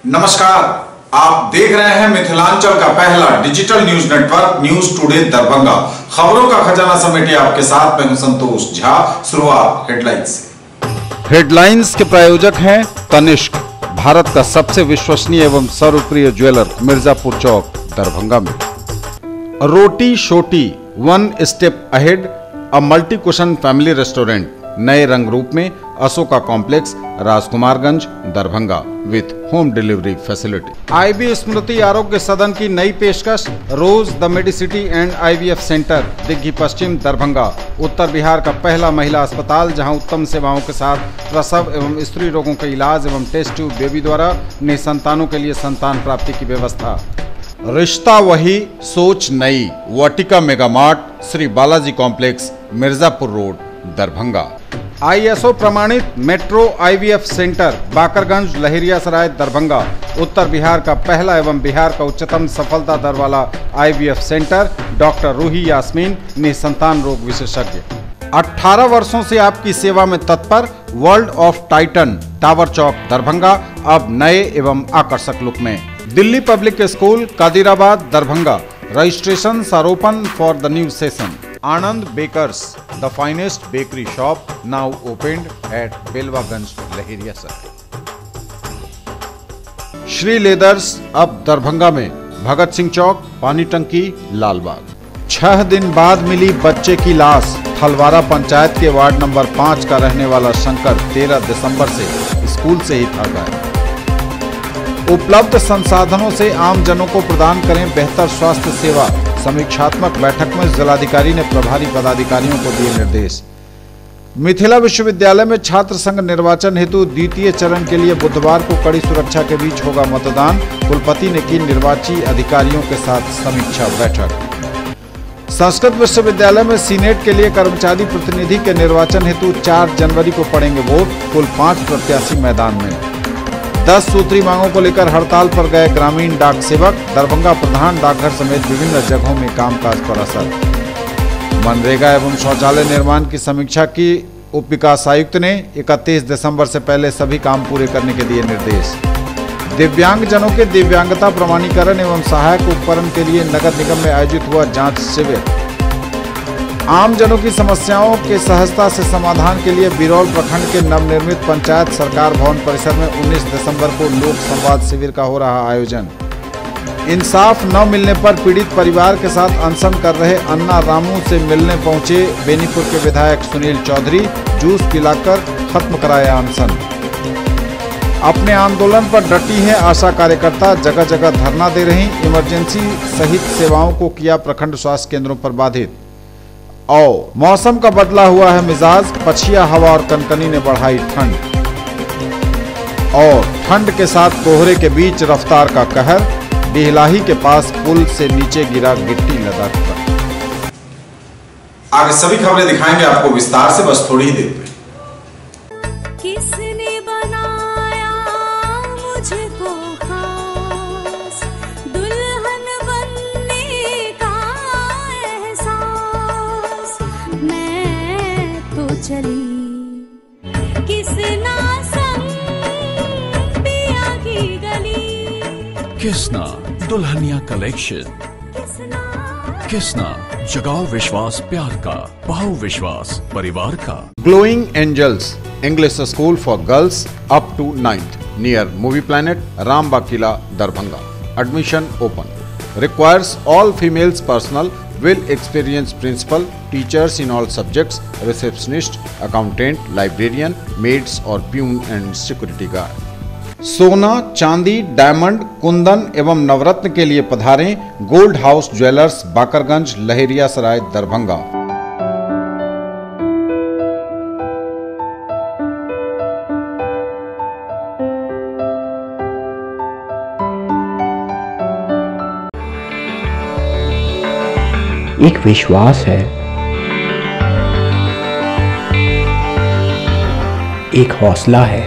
नमस्कार, आप देख रहे हैं मिथिलांचल का पहला digital news network news today Darbhanga. खबरों का खजाना समेटे आपके साथ मैं हूं संतोष झा। शुरुआत हेडलाइंस से। हेडलाइंस के प्रायोजक हैं तनिष्क, भारत का सबसे विश्वसनीय एवं सर्वप्रिय ज्वेलर, मिर्जापुर चौक, दरभंगा में। Roti Shoti, one step ahead, a multi cuisine family restaurant, नए रंग रूप में, Ashoka complex, Rajkumarganj, Darbhanga, with home delivery facility. IB Smriti Arogya Sadan की नई पेशकश, rose the medicity and IVF centre, Digghi Paschim, Darbhanga, उत्तर बिहार का पहला महिला अस्पताल जहां उत्तम सेवाओं के साथ प्रसव एवं स्त्री रोगों के इलाज एवं टेस्ट ट्यूब बेबी द्वारा निसंतानों के लिए संतान प्राप्ति की व्यवस्था। रिश्ता वही, सोच नई, Vatika mega mart, Shri Balaji complex, Mirzapur road, Darbhanga. ISO प्रमाणित metro IVF centre, Bakarganj, Laheriasarai, Darbhanga, उत्तर बिहार का पहला एवं बिहार का उच्चतम सफलता दर वाला IVF centre, doctor Ruhi Yasmin, निसंतान रोग विशेषज्ञ। 18 वर्षों से आपकी सेवा में तत्पर world of Titan, tower Chowk, Darbhanga, अब नए एवं आकर्षक लुक में। Delhi public school, Kadirabad, Darbhanga, registration are open for the new session. Anand bakers, the finest bakery shop, now opened at Belwaganj, Laheria circle. Shri leathers, अब दरभंगा में, भगत सिंह चौक, पानी टंकी, लालबाग। 6 दिन बाद मिली बच्चे की लाश, थलवारा पंचायत के वार्ड नंबर 5 का रहने वाला शंकर 13 दिसंबर से स्कूल से ही था गायब। उपलब्ध संसाधनों से आम जनों को प्रदान करें बेहतर स्वास्थ्य सेवा, समीक्षात्मक बैठक में जिलाधिकारी ने प्रभारी पदाधिकारियों को दिए निर्देश। मिथिला विश्वविद्यालय में छात्र संघ निर्वाचन हेतु द्वितीय चरण के लिए बुधवार को कड़ी सुरक्षा के बीच होगा मतदान, कुलपति ने की निर्वाची अधिकारियों के साथ समीक्षा बैठक। संस्कृत विश्वविद्यालय में सीनेट के लिए कर्मचारी प्रतिनिधि के निर्वाचन हेतु 4 जनवरी को पड़ेंगे वोट, कुल 5 प्रत्याशी मैदान में। 10 सूत्री मांगों को लेकर हड़ताल पर गए ग्रामीण डाक सेवक, दरभंगा प्रधान डाकघर समेत विभिन्न जगहों में कामकाज पर असर। मनरेगा एवं शौचालय निर्माण की समीक्षा की उप विकास आयुक्त ने 31 दिसंबर से पहले सभी काम पूरे करने के दिए निर्देश। दिव्यांग जनों के दिव्यांगता प्रमाणीकरण एवं सहायक उपकरण के लिए नगर निगम में आयोजित हुआ जांच शिविर। आम जनों की समस्याओं के सहजता से समाधान के लिए बिरौल प्रखंड के नवनिर्मित पंचायत सरकार भवन परिसर में 19 दिसंबर को लोक संवाद शिविर का हो रहा आयोजन। इंसाफ न मिलने पर पीड़ित परिवार के साथ अनशन कर रहे अन्ना रामू से मिलने पहुंचे बेनीपुर के विधायक सुनील चौधरी, जूस पिलाकर खत्म कराया अनशन। अपने आंदोलन पर डटी है आशा कार्यकर्ता, जगह जगह धरना दे रही, इमरजेंसी सहित सेवाओं को किया प्रखंड स्वास्थ्य केंद्रों पर बाधित। मौसम का बदला हुआ है मिजाज, पछिया हवा और कनकनी ने बढ़ाई ठंड, और ठंड के साथ कोहरे के बीच रफ्तार का कहर, बिहलाही के पास पुल से नीचे गिरा गिट्टी लदा ट्रक। आगे सभी खबरें दिखाएंगे आपको विस्तार से, बस थोड़ी ही देर में। किसने बनाया मुझको खास, दुल्हन बनने का एहसास, मैं तो चली किसना संग पिया की गली। किसना दुल्हनिया कलेक्शन, किसना जगाओ विश्वास प्यार का, बहु विश्वास परिवार का। Glowing angels, English school for girls up to 9th, near movie planet, Rambagh किला, Darbhanga. Admission open. Requires all females personnel, will experienced principal, teachers in all subjects, receptionist, accountant, librarian, maids और प्यून एंड सिक्योरिटी गार्ड। सोना, चांदी, diamond, kundan एवं नवरत्न के लिए पधारें gold house jewellers, Bakarganj, Laheriasarai, Darbhanga. एक विश्वास है, एक हौसला है,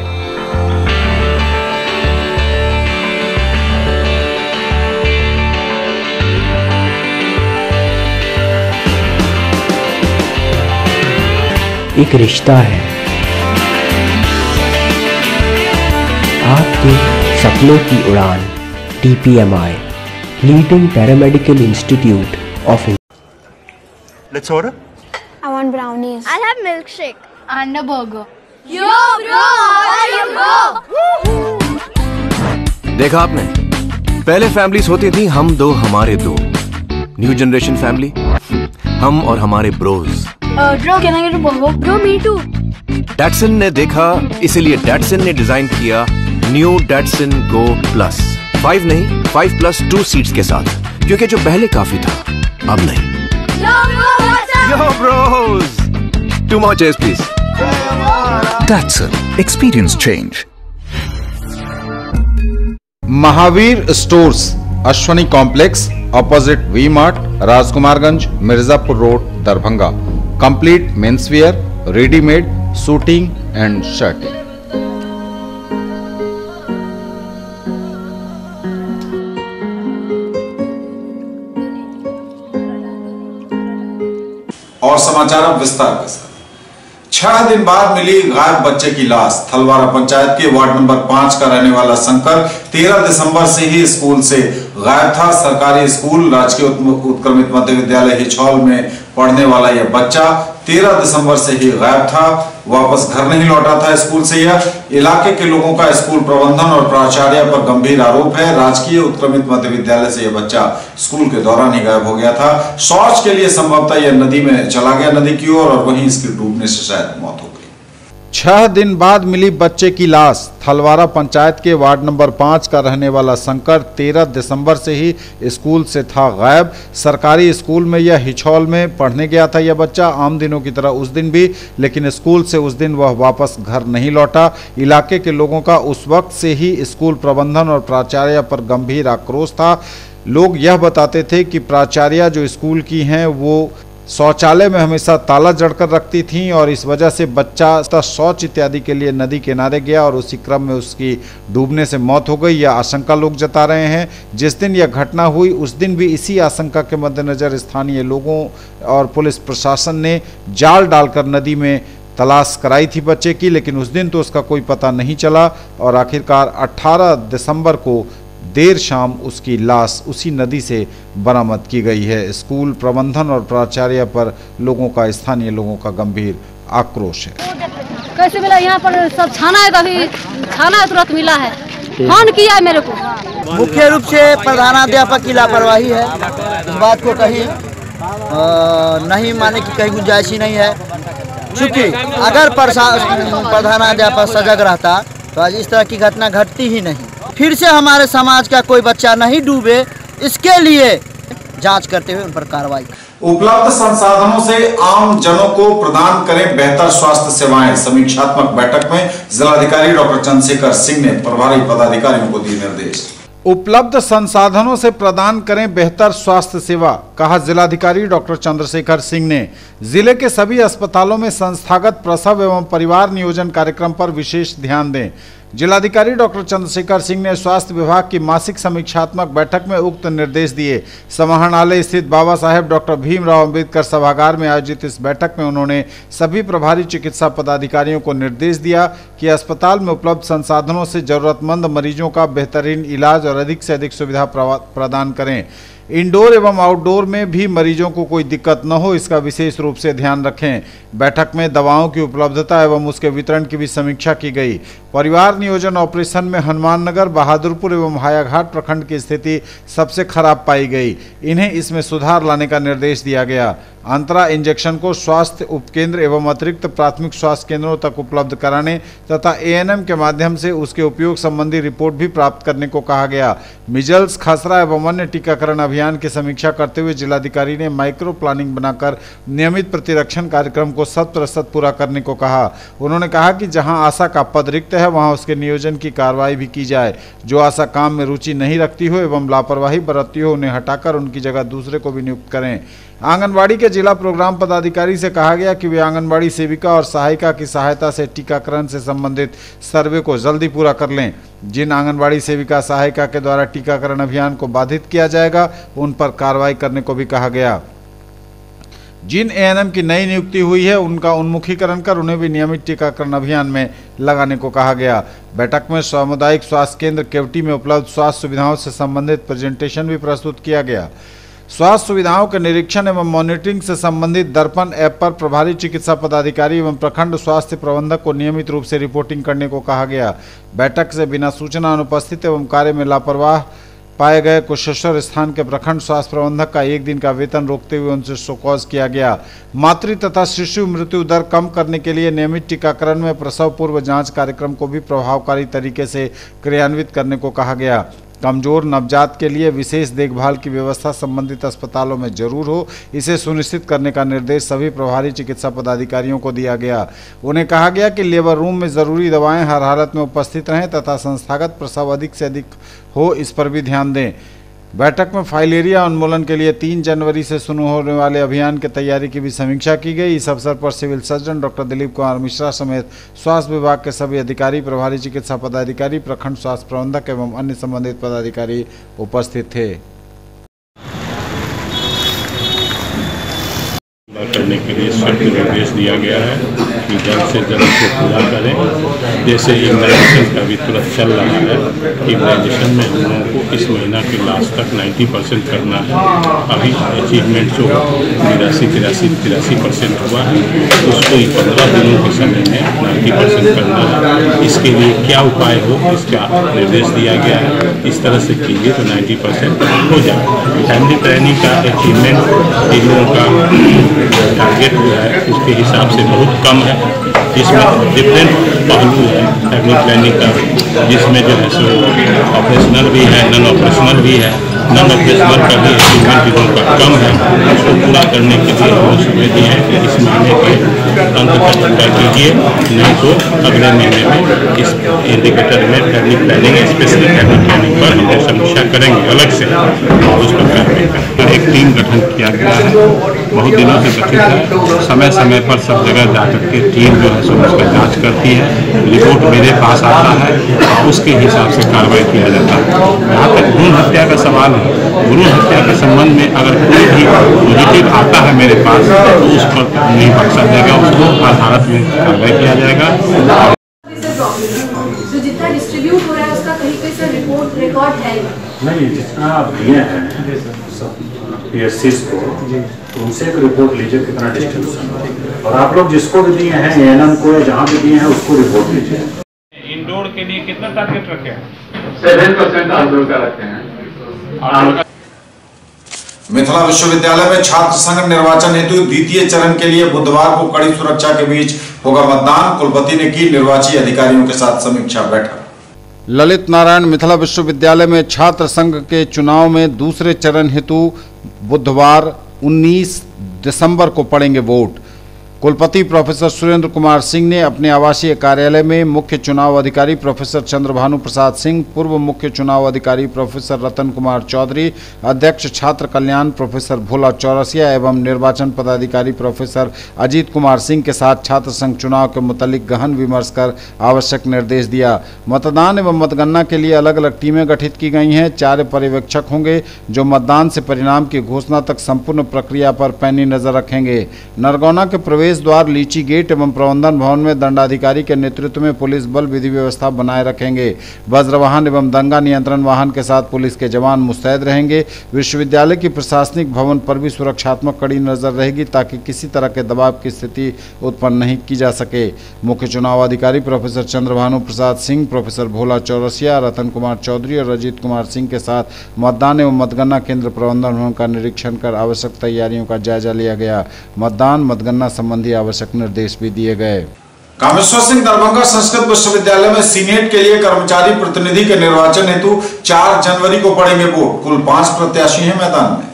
एक रिश्ता है, आपके सपनों की उड़ान TPMI, leading paramedical institute of India. Let's order. I want brownies. I'll have milkshake and a burger. Yo bro, how are you bro? देखा आपने, पहले फैमिलीज होती थी हम दो हमारे दो। न्यू जनरेशन फैमिली, हम और हमारे bros. Bro, can I get a burger? Bro, me too. Datsun ने देखा, इसीलिए डैटसन ने डिजाइन किया न्यू डैटसन गो प्लस। 5 नहीं, 5+2 सीट्स के साथ, क्योंकि जो पहले काफी था अब नहीं। Yo bro, what's up? Yo bros, 2 more chairs please. Datsun, experience change. Mahavir stores, Ashwani complex, opposite V mart, Rajkumarganj, Mirzapur road, Darbhanga. Complete menswear, readymade, suiting and shirting. और समाचार अब विस्तार के साथ। 6 दिन बाद मिली गायब बच्चे की लाश। थलवारा पंचायत के वार्ड नंबर 5 का रहने वाला शंकर 13 दिसंबर से ही स्कूल से गायब था। सरकारी स्कूल राजकीय उत्क्रमित मध्य विद्यालय हिछौल में पढ़ने वाला यह बच्चा 13 दिसंबर से ही गायब था, वापस घर नहीं लौटा था स्कूल से। यह इलाके के लोगों का स्कूल प्रबंधन और प्राचार्य पर गंभीर आरोप है। राजकीय उत्क्रमित मध्य विद्यालय से यह बच्चा स्कूल के दौरान ही गायब हो गया था। शौच के लिए संभवतः यह नदी में चला गया, नदी की ओर, और वहीं इसकी डूबने से शायद मौत हो गई। 6 दिन बाद मिली बच्चे की लाश। थलवारा पंचायत के वार्ड नंबर 5 का रहने वाला शंकर 13 दिसंबर से ही स्कूल से था गायब। सरकारी स्कूल में यह हिछौल में पढ़ने गया था यह बच्चा, आम दिनों की तरह उस दिन भी, लेकिन स्कूल से उस दिन वह वापस घर नहीं लौटा। इलाके के लोगों का उस वक्त से ही स्कूल प्रबंधन और प्राचार्य पर गंभीर आक्रोश था। लोग यह बताते थे कि प्राचार्य जो स्कूल की हैं वो शौचालय में हमेशा ताला जड़कर रखती थीं और इस वजह से बच्चा शौच इत्यादि के लिए नदी किनारे गया और उसी क्रम में उसकी डूबने से मौत हो गई। यह आशंका लोग जता रहे हैं। जिस दिन यह घटना हुई उस दिन भी इसी आशंका के मद्देनजर स्थानीय लोगों और पुलिस प्रशासन ने जाल डालकर नदी में तलाश कराई थी बच्चे की, लेकिन उस दिन तो उसका कोई पता नहीं चला और आखिरकार 18 दिसंबर को देर शाम उसकी लाश उसी नदी से बरामद की गई है। स्कूल प्रबंधन और प्राचार्य पर लोगों का, स्थानीय लोगों का गंभीर आक्रोश है। कैसे मिला? यहाँ पर सब छाना है, कभी छाना तुरंत मिला है, फोन किया है मेरे को। मुख्य रूप से प्रधानाध्यापक की लापरवाही है। इस बात को कहीं नहीं माने की कहीं गुंजाइश ही नहीं है, क्योंकि अगर प्रधानाध्यापक सजग रहता तो आज इस तरह की घटना घटती ही नहीं। फिर से हमारे समाज का कोई बच्चा नहीं डूबे, इसके लिए जांच करते हुए उन पर कार्रवाई। उपलब्ध संसाधनों से आम जनों को प्रदान करें बेहतर स्वास्थ्य सेवाएं। समीक्षात्मक बैठक में जिलाधिकारी डॉक्टर चंद्रशेखर सिंह ने प्रभारी पदाधिकारियों को दिए निर्देश। उपलब्ध संसाधनों से प्रदान करें बेहतर स्वास्थ्य सेवा, कहा जिलाधिकारी डॉक्टर चंद्रशेखर सिंह ने। जिले के सभी अस्पतालों में संस्थागत प्रसव एवं परिवार नियोजन कार्यक्रम पर विशेष ध्यान दें। जिलाधिकारी डॉक्टर चंद्रशेखर सिंह ने स्वास्थ्य विभाग की मासिक समीक्षात्मक बैठक में उक्त निर्देश दिए। समाहरणालय स्थित बाबा साहेब डॉक्टर भीमराव अंबेडकर सभागार में आयोजित इस बैठक में उन्होंने सभी प्रभारी चिकित्सा पदाधिकारियों को निर्देश दिया कि अस्पताल में उपलब्ध संसाधनों से जरूरतमंद मरीजों का बेहतरीन इलाज और अधिक से अधिक सुविधा प्रदान करें। इंडोर एवं आउटडोर में भी मरीजों को कोई दिक्कत न हो, इसका विशेष रूप से ध्यान रखें। बैठक में दवाओं की उपलब्धता एवं उसके वितरण की भी समीक्षा की गई। परिवार नियोजन ऑपरेशन में हनुमाननगर, बहादुरपुर एवं हायाघाट प्रखंड की स्थिति सबसे खराब पाई गई। इन्हें इसमें सुधार लाने का निर्देश दिया गया। अंतरा इंजेक्शन को स्वास्थ्य उपकेंद्र एवं अतिरिक्त प्राथमिक स्वास्थ्य केंद्रों तक उपलब्ध कराने तथा ANM के माध्यम से उसके उपयोग संबंधी रिपोर्ट भी प्राप्त करने को कहा गया। मिजल्स, खसरा एवं अन्य टीकाकरण अभियान की समीक्षा करते हुए जिलाधिकारी ने माइक्रो प्लानिंग बनाकर नियमित प्रतिरक्षण कार्यक्रम को 100% पूरा करने को कहा। उन्होंने कहा कि जहां आशा का पद रिक्त है वहां उसके नियोजन की कार्रवाई भी की जाए। जो आशा काम में रुचि नहीं रखती हो एवं लापरवाही बरतती हो उन्हें हटाकर उनकी जगह दूसरे को भी नियुक्त करें। आंगनबाड़ी के जिला प्रोग्राम पदाधिकारी से कहा गया कि वे आंगनबाड़ी सेविका और सहायिका की सहायता से टीकाकरण से संबंधित सर्वे को जल्दी पूरा कर लें। जिन आंगनबाड़ी सेविका सहायिका के द्वारा टीकाकरण अभियान को बाधित किया जाएगा उन पर कार्रवाई करने को भी कहा गया। जिन एएनएम की नई नियुक्ति हुई है उनका उन्मुखीकरण कर उन्हें भी नियमित टीकाकरण अभियान में लगाने को कहा गया। बैठक में सामुदायिक स्वास्थ्य केंद्र केवटी में उपलब्ध स्वास्थ्य सुविधाओं से संबंधित प्रेजेंटेशन भी प्रस्तुत किया गया। स्वास्थ्य सुविधाओं के निरीक्षण एवं मॉनिटरिंग से संबंधित दर्पण ऐप पर प्रभारी चिकित्सा पदाधिकारी एवं प्रखंड स्वास्थ्य प्रबंधक को नियमित रूप से रिपोर्टिंग करने को कहा गया। बैठक से बिना सूचना अनुपस्थित एवं कार्य में लापरवाह पाए गए कुशेश्वर स्थान के प्रखंड स्वास्थ्य प्रबंधक का 1 दिन का वेतन रोकते हुए उनसे शोकॉज किया गया। मातृ तथा शिशु मृत्यु दर कम करने के लिए नियमित टीकाकरण में प्रसव पूर्व जांच कार्यक्रम को भी प्रभावकारी तरीके से क्रियान्वित करने को कहा गया। कमजोर नवजात के लिए विशेष देखभाल की व्यवस्था संबंधित अस्पतालों में जरूर हो, इसे सुनिश्चित करने का निर्देश सभी प्रभारी चिकित्सा पदाधिकारियों को दिया गया। उन्हें कहा गया कि लेबर रूम में जरूरी दवाएं हर हालत में उपस्थित रहें तथा संस्थागत प्रसव अधिक से अधिक हो, इस पर भी ध्यान दें। बैठक में फाइलेरिया उन्मूलन के लिए 3 जनवरी से शुरू होने वाले अभियान की तैयारी की भी समीक्षा की गई। इस अवसर पर civil surgeon doctor Dilip Kumar Mishra समेत स्वास्थ्य विभाग के सभी अधिकारी, प्रभारी चिकित्सा पदाधिकारी, प्रखंड स्वास्थ्य प्रबंधक एवं अन्य संबंधित पदाधिकारी उपस्थित थे। करने के लिए सख्त निर्देश दिया गया है कि जल्द से जल्द इसको पूरा करें। जैसे इम्यूनाइजेशन का भी तुरंत चल रहा है, इम्यूनाइजेशन में हम लोगों को इस महीना के लास्ट तक 90% करना है। अभी अचीवमेंट जो 83% हुआ है, उसको 15 दिनों के समय में 90% करना है। इसके लिए क्या उपाय हो, इसका निर्देश दिया गया है। इस तरह से कीजिए तो 90% हो जाए। फैमिली प्लानिंग का अचीवमेंट इन लोगों का टारगेट जो है उसके हिसाब से बहुत कम है, जिसमें डिफरेंट पहलू है फैमिली प्लानिंग का, जिसमें जो है सो ऑपरेशनल भी है, नॉन ऑपरेशनल भी है। नॉन ऑपरेशनल का भी अचीवमेंट इन लोगों का कम है, उसको पूरा करने के लिए हम लोग समय दिए हैं कि इस महीने के अंत तक पूरा कीजिए, नहीं तो अगले महीने में इस इंडिकेटर में family planning, specially family planning पर हम लोग समीक्षा करेंगे अलग से और उस पर कार्रवाई करेंगे। एक टीम गठन किया गया है, बहुत दिनों से गठित है। समय समय पर सब जगह जा करके टीम जो है सो उसका जाँच करती है, रिपोर्ट मेरे पास आता है और उसके हिसाब से कार्रवाई किया जाता है। यहाँ तक भ्रूण हत्या का सवाल है, भ्रूण हत्या के संबंध में अगर कोई भी पॉजिटिव आता है मेरे पास तो उस पर नहीं बख्शा जाएगा, उसको हर हालत में कार्रवाई किया जाएगा। तो जितना डिस्ट्रीब्यूट हो रहा है उसका कहीं कहीं से रिपोर्ट रिकॉर्ड है नहीं, जितना आप दिए हैं PSCs को, तो उनसे एक रिपोर्ट लीजिए कितना डिस्ट्रीब्यूशन, और आप लोग जिसको भी दिए हैं ANM को या जहाँ भी दिए हैं उसको रिपोर्ट लीजिए। इंडोर के लिए कितना टारगेट रखे हैं? 7% आउटडोर का रखे हैं। मिथिला विश्वविद्यालय में छात्र संघ निर्वाचन हेतु द्वितीय चरण के लिए बुधवार को कड़ी सुरक्षा के बीच होगा मतदान। कुलपति ने की निर्वाची अधिकारियों के साथ समीक्षा बैठक। ललित नारायण मिथिला विश्वविद्यालय में छात्र संघ के चुनाव में दूसरे चरण हेतु बुधवार 19 दिसंबर को पड़ेंगे वोट। कुलपति प्रोफेसर सुरेंद्र कुमार सिंह ने अपने आवासीय कार्यालय में मुख्य चुनाव अधिकारी प्रोफेसर चंद्रभानु प्रसाद सिंह, पूर्व मुख्य चुनाव अधिकारी प्रोफेसर रतन कुमार चौधरी, अध्यक्ष छात्र कल्याण प्रोफेसर भोला चौरसिया एवं निर्वाचन पदाधिकारी प्रोफेसर अजीत कुमार सिंह के साथ छात्र संघ चुनाव के मुतालिक गहन विमर्श कर आवश्यक निर्देश दिया। मतदान एवं मतगणना के लिए अलग अलग टीमें गठित की गई हैं। 4 पर्यवेक्षक होंगे जो मतदान से परिणाम की घोषणा तक संपूर्ण प्रक्रिया पर पैनी नजर रखेंगे। नरगौना के प्रवेश द्वार, लीची गेट एवं प्रबंधन भवन में दंडाधिकारी के नेतृत्व में पुलिस बल विधि व्यवस्था बनाए रखेंगे। वज्र वाहन एवं दंगा नियंत्रण वाहन के साथ पुलिस के जवान मुस्तैद रहेंगे। विश्वविद्यालय की प्रशासनिक भवन पर भी सुरक्षात्मक कड़ी नजर रहेगी ताकि किसी तरह के दबाव की स्थिति उत्पन्न नहीं की जा सके। मुख्य चुनाव अधिकारी प्रोफेसर चंद्रभानु प्रसाद सिंह, प्रोफेसर भोला चौरसिया, रतन कुमार चौधरी और अजीत कुमार सिंह के साथ मतदान एवं मतगणना केंद्र प्रबंधन भवन का निरीक्षण कर आवश्यक तैयारियों का जायजा लिया गया। मतदान मतगणना संबंधी आवश्यक निर्देश भी दिए गए। कामेश्वर सिंह दरभंगा संस्कृत विश्वविद्यालय में सीनेट के लिए कर्मचारी प्रतिनिधि के निर्वाचन हेतु 4 जनवरी को पड़ेंगे वोट। कुल 5 प्रत्याशी हैं मैदान में।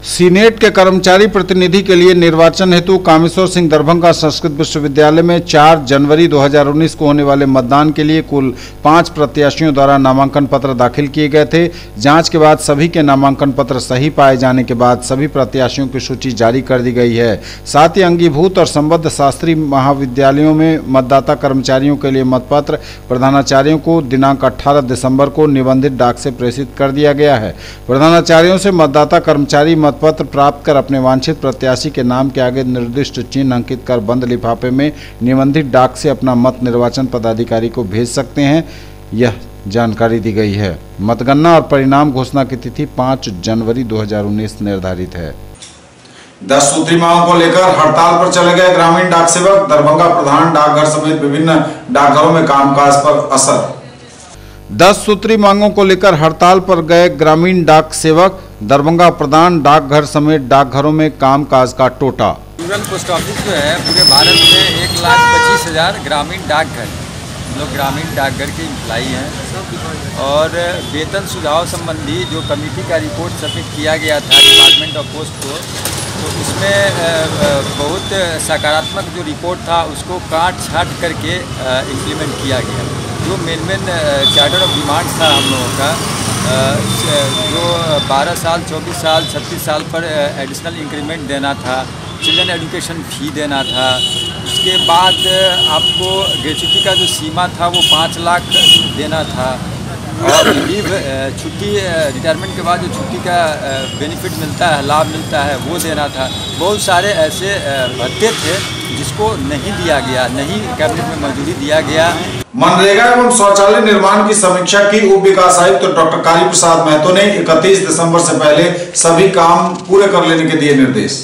सीनेट के कर्मचारी प्रतिनिधि के लिए निर्वाचन हेतु कामेश्वर सिंह दरभंगा संस्कृत विश्वविद्यालय में 4 जनवरी 2019 को होने वाले मतदान के लिए कुल 5 प्रत्याशियों द्वारा नामांकन पत्र दाखिल किए गए थे। जांच के बाद सभी के नामांकन पत्र सही पाए जाने के बाद सभी प्रत्याशियों की सूची जारी कर दी गई है। साथ ही अंगीभूत और संबद्ध शास्त्रीय महाविद्यालयों में मतदाता कर्मचारियों के लिए मतपत्र प्रधानाचार्यों को दिनांक 18 दिसंबर को निबंधित डाक से प्रेषित कर दिया गया है। प्रधानाचार्यों से मतदाता कर्मचारी मतपत्र प्राप्त कर अपने वांछित प्रत्याशी के नाम के आगे निर्दिष्ट चिन्ह अंकित कर बंद लिफाफे में निबंधित डाक से अपना मत निर्वाचन पदाधिकारी को भेज सकते हैं। यह जानकारी दी गई है। मतगणना और परिणाम घोषणा की तिथि 5 जनवरी 2019 निर्धारित है। 10 सूत्री मांगों को लेकर हड़ताल पर चले गए ग्रामीण डाक सेवक। दरभंगा प्रधान डाकघर समेत विभिन्न डाकघरों में कामकाज पर असर। 10 सूत्री मांगों को लेकर हड़ताल पर गए ग्रामीण डाक सेवक। दरभंगा प्रधान डाकघर समेत डाकघरों में कामकाज का टोटा। रूरल पोस्ट ऑफिस जो है पूरे भारत में 1,25,000 ग्रामीण डाकघर, हम लोग ग्रामीण डाकघर के एम्प्लाई हैं और वेतन सुझाव संबंधी जो कमेटी का रिपोर्ट सबमिट किया गया था डिपार्टमेंट ऑफ पोस्ट को, तो उसमें बहुत सकारात्मक जो रिपोर्ट था उसको काट छाट करके इम्प्लीमेंट किया गया। जो मेन चार्टर ऑफ डिमांड था हम लोगों का, जो 12 साल, 24 साल, 36 साल पर एडिशनल इंक्रीमेंट देना था, चिल्ड्रन एजुकेशन फ़ी देना था, उसके बाद आपको ग्रेच्युटी का जो सीमा था वो 5 लाख देना था, और लीव छुट्टी रिटायरमेंट के बाद जो छुट्टी का बेनिफिट मिलता है, लाभ मिलता है, वो देना था। बहुत सारे ऐसे भत्ते थे जिसको नहीं दिया गया, नहीं कैबिनेट में मंजूरी दिया गया। मनरेगा एवं शौचालय निर्माण की समीक्षा की उप विकास आयुक्त डॉक्टर कारी प्रसाद महतो ने 31 दिसंबर से पहले सभी काम पूरे कर लेने के दिए निर्देश।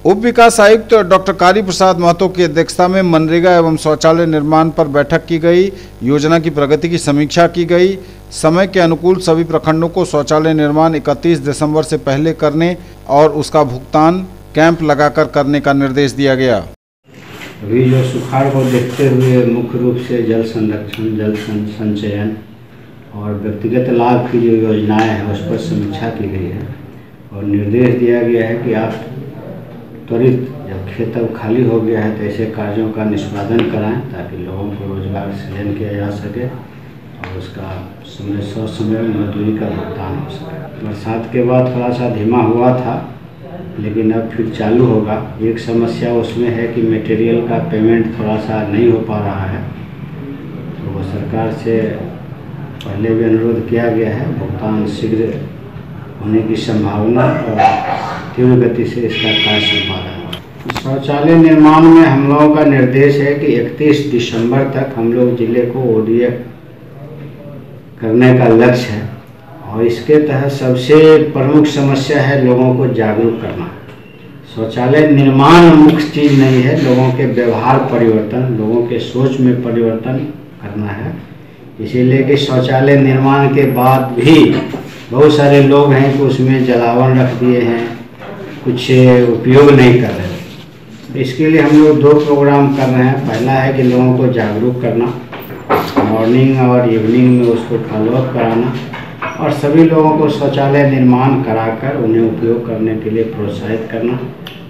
उप विकास आयुक्त डॉक्टर कारी प्रसाद महतो की अध्यक्षता में मनरेगा एवं शौचालय निर्माण पर बैठक की गई। योजना की प्रगति की समीक्षा की गई। समय के अनुकूल सभी प्रखंडों को शौचालय निर्माण 31 दिसंबर से पहले करने और उसका भुगतान कैंप लगाकर करने का निर्देश दिया गया। अभी जो सुखाड़ को देखते हुए मुख्य रूप से जल संरक्षण, जल संचयन और व्यक्तिगत लाभ की जो योजनाएं हैं उस पर समीक्षा की गई है और निर्देश दिया गया है कि आप त्वरित जब खेत अब खाली हो गया है तो ऐसे कार्यों का निष्पादन कराएं ताकि लोगों को रोजगार सृजन किया जा सके और उसका समय मजदूरी का भुगतान हो सके। बरसात के बाद थोड़ा सा धीमा हुआ था लेकिन अब फिर चालू होगा। एक समस्या उसमें है कि मटेरियल का पेमेंट थोड़ा सा नहीं हो पा रहा है, तो वो सरकार से पहले भी अनुरोध किया गया है। भुगतान शीघ्र होने की संभावना और तीव्र गति से इसका कार्य संपादन। शौचालय निर्माण में हम लोगों का निर्देश है कि 31 दिसंबर तक हम लोग जिले को ODF करने का लक्ष्य है और इसके तहत सबसे प्रमुख समस्या है लोगों को जागरूक करना। शौचालय निर्माण मुख्य चीज़ नहीं है, लोगों के व्यवहार परिवर्तन, लोगों के सोच में परिवर्तन करना है। इसीलिए कि शौचालय निर्माण के बाद भी बहुत सारे लोग हैं कि उसमें जलावन रख दिए हैं, कुछ उपयोग नहीं कर रहे। इसके लिए हम लोग 2 प्रोग्राम कर रहे हैं। पहला है कि लोगों को जागरूक करना, मॉर्निंग और इवनिंग में उसको फॉलोअप कराना और सभी लोगों को शौचालय निर्माण कराकर उन्हें उपयोग करने के लिए प्रोत्साहित करना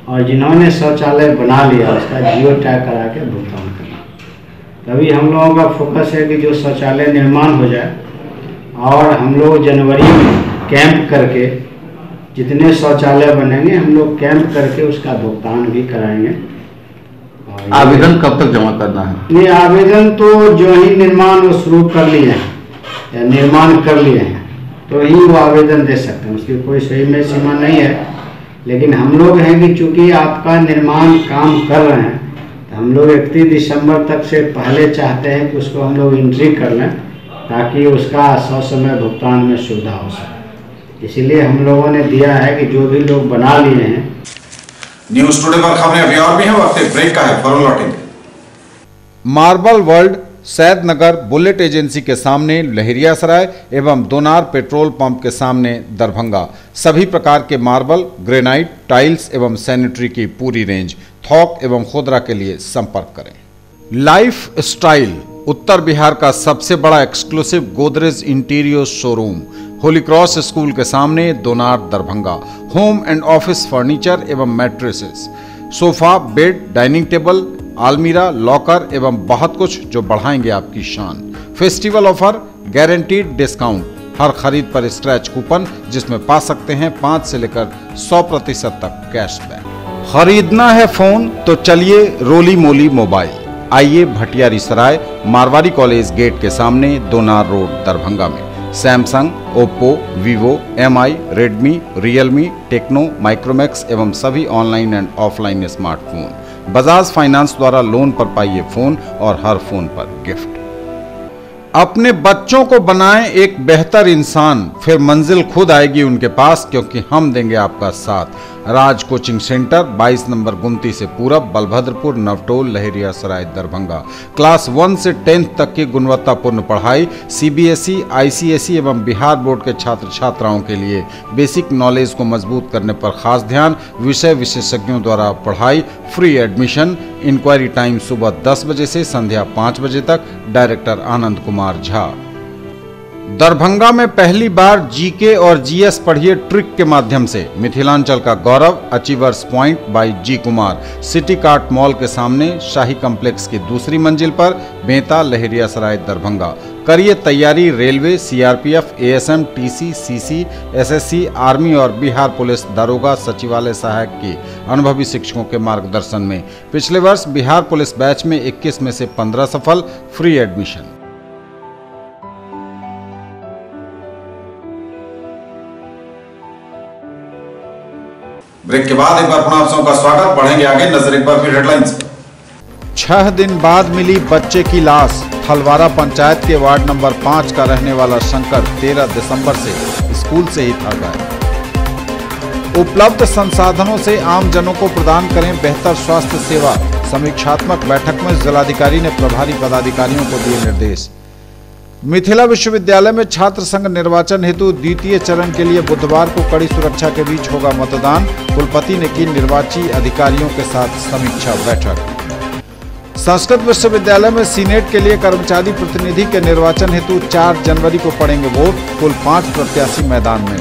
और जिन्होंने शौचालय बना लिया उसका जियो टैग करा के भुगतान करना। तभी हम लोगों का फोकस है कि जो शौचालय निर्माण हो जाए और हम लोग जनवरी में कैंप करके जितने शौचालय बनेंगे हम लोग कैंप करके उसका भुगतान भी कराएंगे। आवेदन कब तक जमा करना है? ये आवेदन तो जो ही निर्माण वो शुरू कर लिए हैं या निर्माण कर लिए हैं तो ही वो आवेदन दे सकते हैं, उसकी कोई सही में सीमा नहीं है। लेकिन हम लोग हैं कि चूँकि आपका निर्माण काम कर रहे हैं तो हम लोग 31 दिसंबर तक से पहले चाहते हैं कि उसको हम लोग एंट्री कर लें ताकि उसका ससमय भुगतान में सुविधा हो सके। इसीलिए हम लोगों ने दिया है कि जो भी लोग बना लिए हैं। न्यूज़ टुडे पर खबरें अभी और भी हैं, वक्त एक ब्रेक का है, फौरन लौटेंगे। Marble world Saidnagar bullet agency के सामने लहरियासराय एवं दोनार पेट्रोल पंप के सामने दरभंगा सभी प्रकार के मार्बल, ग्रेनाइट, टाइल्स एवं सैनिटरी की पूरी रेंज थोक एवं खुदरा के लिए संपर्क करें। लाइफ स्टाइल उत्तर बिहार का सबसे बड़ा exclusive Godrej interior showroom holy cross school के सामने Donar Darbhanga. Home and office furniture एवं mattresses, sofa, bed, dining table, आलमीरा, लॉकर एवं बहुत कुछ जो बढ़ाएंगे आपकी शान। फेस्टिवल ऑफर, गारंटीड डिस्काउंट, हर खरीद पर स्क्रैच कूपन जिसमें पा सकते हैं 5 से लेकर 100% तक कैशबैक। खरीदना है फोन तो चलिए रोली मोली मोबाइल। आइए भटियारी सराय मारवाड़ी कॉलेज गेट के सामने दोनार रोड दरभंगा में Samsung, Oppo, Vivo, MI, Redmi, Realme, Tecno, Micromax एवं सभी online and offline smartphone. Bajaj finance द्वारा लोन पर पाइए फोन और हर फोन पर गिफ्ट। अपने बच्चों को बनाएं एक बेहतर इंसान, फिर मंजिल खुद आएगी उनके पास, क्योंकि हम देंगे आपका साथ। राज कोचिंग सेंटर 22 नंबर गुमती से पूरब, बलभद्रपुर, नवटोल, लहेरियासराय, दरभंगा। क्लास 1 से 10th तक की गुणवत्तापूर्ण पढ़ाई, CBSE, ICSE एवं बिहार बोर्ड के छात्र छात्राओं के लिए बेसिक नॉलेज को मजबूत करने पर खास ध्यान। विषय विशेषज्ञों द्वारा पढ़ाई, फ्री एडमिशन। इंक्वायरी टाइम सुबह 10 बजे से संध्या 5 बजे तक। डायरेक्टर आनंद कुमार झा। दरभंगा में पहली बार GK और GS पढ़िए ट्रिक के माध्यम से। मिथिलांचल का गौरव, achievers point by G Kumar. City cart mall के सामने, शाही कॉम्प्लेक्स की दूसरी मंजिल पर, बेंता, लहेरियासराय, दरभंगा। करिए तैयारी railway, CRPF, ASM, TC, CC, SSC, army और बिहार पुलिस दारोगा सचिवालय सहायक की अनुभवी शिक्षकों के मार्गदर्शन में। पिछले वर्ष बिहार पुलिस बैच में 21 में से 15 सफल। Free admission. ब्रेक के बाद एक बार पुनः आप सबका स्वागत। बढ़ेंगे आगे, नजर एक बार फिर हेडलाइंस पर। 6 दिन बाद मिली बच्चे की लाश। थलवारा पंचायत के वार्ड नंबर 5 का रहने वाला शंकर 13 दिसंबर से स्कूल से ही था गायब। उपलब्ध संसाधनों से आम जनों को प्रदान करें बेहतर स्वास्थ्य सेवा। समीक्षात्मक बैठक में जिलाधिकारी ने प्रभारी पदाधिकारियों को दिए निर्देश। मिथिला विश्वविद्यालय में छात्र संघ निर्वाचन हेतु द्वितीय चरण के लिए बुधवार को कड़ी सुरक्षा के बीच होगा मतदान। कुलपति ने की निर्वाची अधिकारियों के साथ समीक्षा बैठक। संस्कृत विश्वविद्यालय में सीनेट के लिए कर्मचारी प्रतिनिधि के निर्वाचन हेतु 4 जनवरी को पड़ेंगे वोट। कुल 5 प्रत्याशी मैदान में।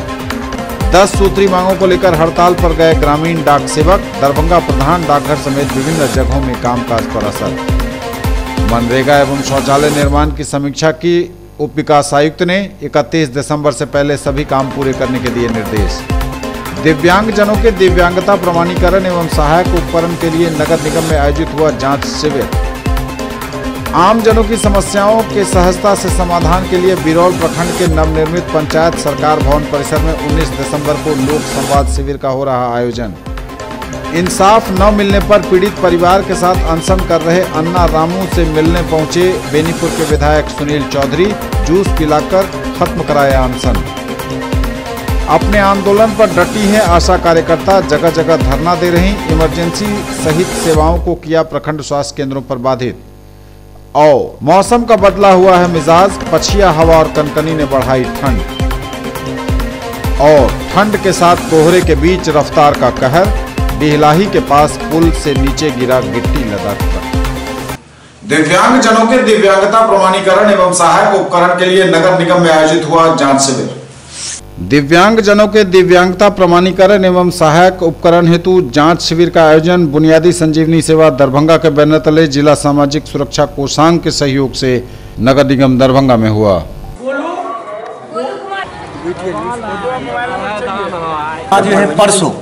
10 सूत्री मांगों को लेकर हड़ताल पर गए ग्रामीण डाक सेवक। दरभंगा प्रधान डाकघर समेत विभिन्न जगहों में कामकाज पर असर। मनरेगा एवं शौचालय निर्माण की समीक्षा की उप विकास आयुक्त ने। 31 दिसंबर से पहले सभी काम पूरे करने के दिए निर्देश। दिव्यांग जनों के दिव्यांगता प्रमाणीकरण एवं सहायक उपकरण के लिए नगर निगम में आयोजित हुआ जांच शिविर। आम जनों की समस्याओं के सहजता से समाधान के लिए बिरौल प्रखंड के नवनिर्मित पंचायत सरकार भवन परिसर में 19 दिसंबर को लोक संवाद शिविर का हो रहा आयोजन। इंसाफ न मिलने पर पीड़ित परिवार के साथ अनशन कर रहे अन्ना रामू से मिलने पहुंचे बेनीपुर के विधायक सुनील चौधरी। जूस पिलाकर खत्म कराया अनशन। अपने आंदोलन पर डटी है आशा कार्यकर्ता, जगह जगह धरना दे रही। इमरजेंसी सहित सेवाओं को किया प्रखंड स्वास्थ्य केंद्रों पर बाधित। और मौसम का बदला हुआ है मिजाज, पछिया हवा और कनकनी ने बढ़ाई ठंड। और ठंड के साथ कोहरे के बीच रफ्तार का कहर। डिहलाही के पास पुल से नीचे गिरा गिट्टी लदा ट्रक। दिव्यांग जनों के दिव्यांगता प्रमाणीकरण एवं सहायक उपकरण के लिए नगर निगम में आयोजित हुआ जांच शिविर। दिव्यांग जनों के दिव्यांगता प्रमाणीकरण एवं सहायक उपकरण हेतु जांच शिविर का आयोजन बुनियादी संजीवनी सेवा दरभंगा के बैनर तले जिला सामाजिक सुरक्षा कोषांग के सहयोग से नगर निगम दरभंगा में हुआ। आज जो है परसों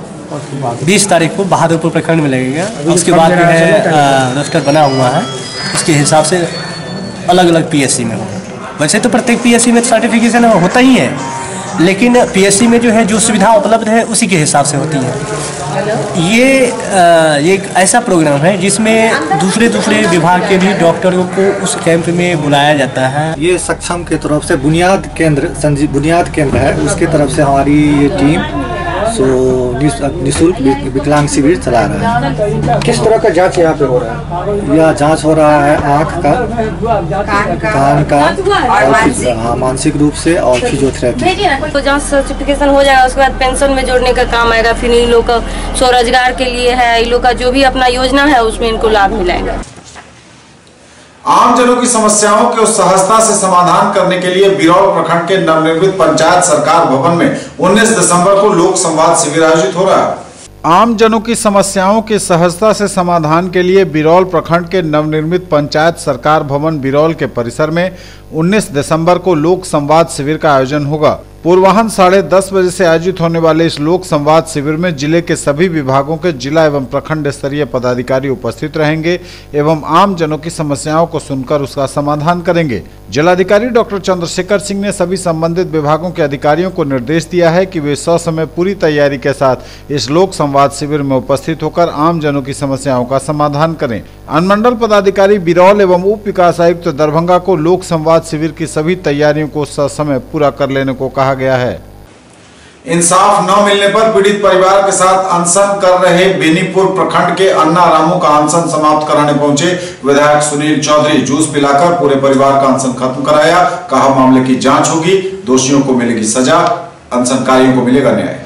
20 तारीख को बहादुरपुर प्रखंड में लगेगा। उसके बाद जो है रोस्टर बना हुआ है, उसके हिसाब से अलग अलग PSC में होगा। वैसे तो प्रत्येक PSC में सर्टिफिकेशन होता ही है, लेकिन PSC में जो है जो सुविधा उपलब्ध है उसी के हिसाब से होती है। ये एक ऐसा प्रोग्राम है जिसमें दूसरे विभाग के भी डॉक्टरों को उस कैंप में बुलाया जाता है। ये सक्षम के तरफ से बुनियाद केंद्र है, उसके तरफ से हमारी ये टीम निःशुल्क विकलांग शिविर चला रहा है। किस तरह का जांच यहाँ पे हो रहा है? यह जांच हो रहा है आँख का, कान का और मानसिक रूप से और फिजियोथेरेपी। तो जांच सर्टिफिकेशन हो जाएगा, उसके बाद पेंशन में जोड़ने का काम आएगा। फिर इन लोग का स्वरोजगार के लिए है, इन लोग का जो भी अपना योजना है उसमें इनको लाभ मिलेगा। आम जनों की समस्याओं के सहजता से समाधान करने के लिए बिरौल प्रखंड के नवनिर्मित पंचायत सरकार भवन में 19 दिसंबर को लोक संवाद शिविर आयोजित हो रहा है। आम जनों की समस्याओं के सहजता से समाधान के लिए बिरौल प्रखंड के नवनिर्मित पंचायत सरकार भवन बिरौल के परिसर में 19 दिसंबर को लोक संवाद शिविर का आयोजन होगा। पूर्वाह्न 10:30 बजे से आयोजित होने वाले इस लोक संवाद शिविर में जिले के सभी विभागों के जिला एवं प्रखंड स्तरीय पदाधिकारी उपस्थित रहेंगे एवं आम जनों की समस्याओं को सुनकर उसका समाधान करेंगे। जिलाधिकारी डॉक्टर चंद्रशेखर सिंह ने सभी संबंधित विभागों के अधिकारियों को निर्देश दिया है कि वे ससमय पूरी तैयारी के साथ इस लोक संवाद शिविर में उपस्थित होकर आम जनों की समस्याओं का समाधान करें। अनुमंडल पदाधिकारी बिरौल एवं उप विकास आयुक्त दरभंगा को लोक संवाद शिविर की सभी तैयारियों को ससमय पूरा कर लेने को कहा गया है। इंसाफ न मिलने पर पीड़ित परिवार के साथ अनशन कर रहे बेनीपुर प्रखंड के अन्ना रामू का अनशन समाप्त कराने पहुंचे विधायक सुनील चौधरी। जूस पिलाकर पूरे परिवार का अनशन खत्म कराया। कहा मामले की जांच होगी, दोषियों को मिलेगी सजा, अनशनकारियों को मिलेगा न्याय।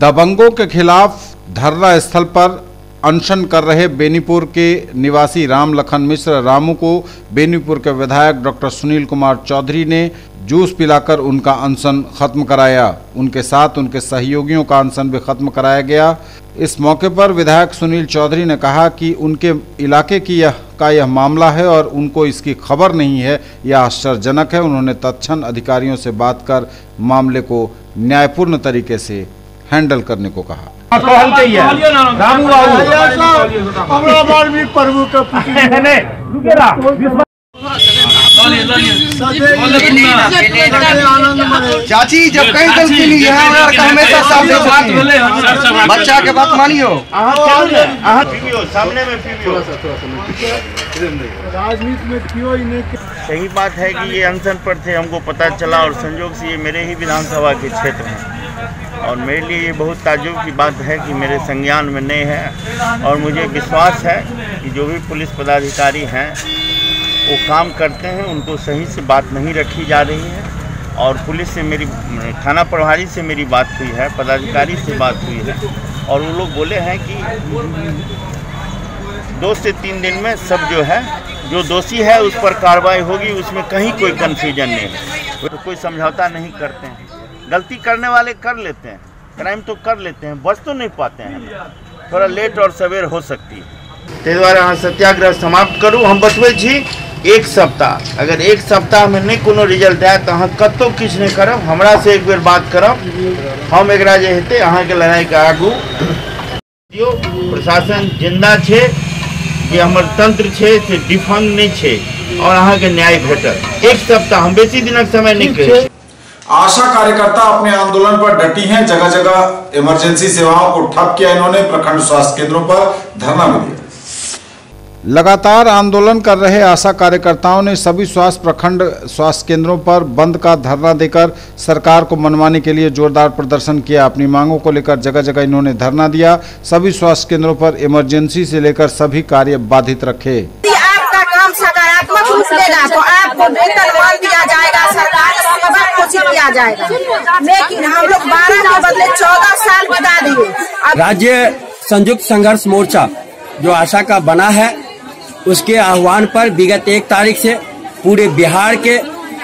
दबंगों के खिलाफ धरना स्थल पर अनशन कर रहे बेनीपुर के निवासी राम लखन मिश्र रामू को बेनीपुर के विधायक डॉक्टर सुनील कुमार चौधरी ने जूस पिलाकर उनका अनशन खत्म कराया। उनके साथ उनके सहयोगियों का अनशन भी खत्म कराया गया। इस मौके पर विधायक सुनील चौधरी ने कहा कि उनके इलाके की यह मामला है और उनको इसकी खबर नहीं है, यह आश्चर्यजनक है। उन्होंने तत्क्षण अधिकारियों से बात कर मामले को न्यायपूर्ण तरीके से हैंडल करने को कहा। रामू चाची जब कहीं गलती नहीं है हमेशा सामने बच्चा के बात मानियो सामने में राजनीति में क्यों ही नहीं। सही बात है कि ये अनशन पर थे, हमको पता चला और संयोग से ये मेरे ही विधानसभा के क्षेत्र हैं और मेरे लिए ये बहुत ताज्जुब की बात है कि मेरे संज्ञान में नहीं है। और मुझे विश्वास है कि जो भी पुलिस पदाधिकारी हैं वो काम करते हैं, उनको सही से बात नहीं रखी जा रही है। और पुलिस से मेरी थाना प्रभारी से मेरी बात हुई है, पदाधिकारी से बात हुई है और वो लोग बोले हैं कि 2 से 3 दिन में सब जो दोषी है उस पर कार्रवाई होगी, उसमें कहीं कोई कन्फ्यूजन नहीं है। तो कोई समझौता नहीं करते हैं, गलती करने वाले कर लेते हैं, क्राइम तो कर लेते हैं, बच तो नहीं पाते हैं। थोड़ा लेट और सवेर हो सकती है। ते द्वारा अहाँ सत्याग्रह समाप्त करूँ। हम बतबै छी 1 सप्ताह, अगर 1 सप्ताह में नहीं कोनो रिजल्ट आए तो अहाँ कतौ किछु नहीं करब, हमरा से एक बेर बात करब। हम एकरा जे हेतै अहाँ के लड़ाई के आगू दियो। प्रशासन जिंदा छे, जे हमर तंत्र छे से डिफंग नहीं छे और अहाँ के न्याय भेटत। 1 सप्ताह, हम बेसी दिनक समय नहीं कहै। आशा कार्यकर्ता अपने आंदोलन पर डटी हैं। जगह जगह इमरजेंसी सेवाओं को ठप किया इन्होंने। प्रखंड स्वास्थ्य केंद्रों पर धरना भी दिया। लगातार आंदोलन कर रहे आशा कार्यकर्ताओं ने सभी प्रखंड स्वास्थ्य केंद्रों पर बंद का धरना देकर सरकार को मनवाने के लिए जोरदार प्रदर्शन किया। अपनी मांगों को लेकर जगह जगह इन्होंने धरना दिया। सभी स्वास्थ्य केंद्रों पर इमरजेंसी से लेकर सभी कार्य बाधित रखे। आपका काम सकारात्मक रूप लेगा तो आपको वेतनमान दिया जाएगा, सरकार किया जाएगा, लेकिन हम लोग 12 के बदले 14 साल बता दिए। राज्य संयुक्त संघर्ष मोर्चा जो आशा का बना है, उसके आह्वान पर विगत 1 तारीख से पूरे बिहार के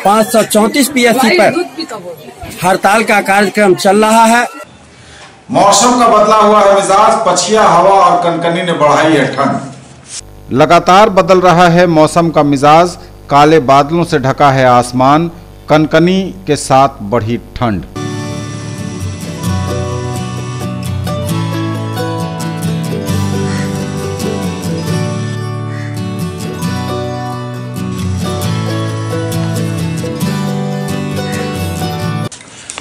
534 PSC पर हड़ताल का कार्यक्रम चल रहा है। मौसम का बदला हुआ है मिजाज, पछिया हवा और कनकनी ने बढ़ाई है ठंड। लगातार बदल रहा है मौसम का मिजाज, काले बादलों से ढका है आसमान, कनकनी के साथ बढ़ी ठंड।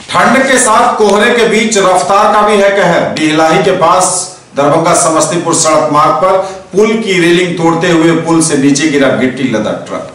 ठंड के साथ कोहरे के बीच रफ्तार का भी है कहर। बिहलाही के पास दरभंगा समस्तीपुर सड़क मार्ग पर पुल की रेलिंग तोड़ते हुए पुल से नीचे गिरा गिट्टी लदा ट्रक।